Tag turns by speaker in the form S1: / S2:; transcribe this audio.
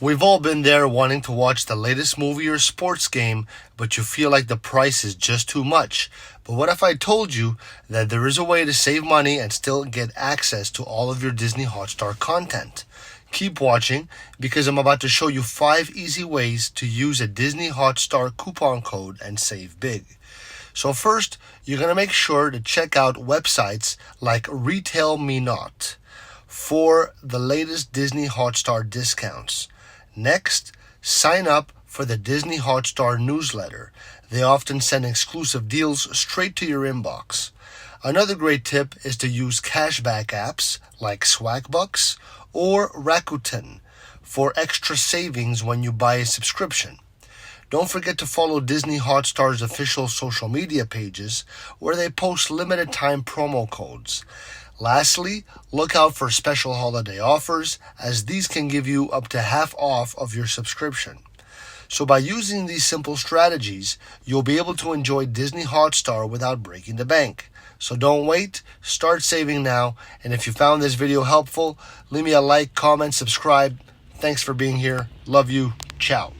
S1: We've all been there wanting to watch the latest movie or sports game, but you feel like the price is just too much. But what if I told you that there is a way to save money and still get access to all of your Disney Hotstar content? Keep watching because I'm about to show you 5 easy ways to use a Disney Hotstar coupon code and save big. So first, you're going to make sure to check out websites like Retail Me Not for the latest Disney Hotstar discounts. Next, sign up for the Disney Hotstar newsletter. They often send exclusive deals straight to your inbox. Another great tip is to use cashback apps like Swagbucks or Rakuten for extra savings when you buy a subscription. Don't forget to follow Disney Hotstar's official social media pages where they post limited time promo codes. Lastly, look out for special holiday offers as these can give you up to half off of your subscription. So by using these simple strategies, you'll be able to enjoy Disney Hotstar without breaking the bank. So don't wait, start saving now, and if you found this video helpful, leave me a like, comment, subscribe. Thanks for being here. Love you. Ciao.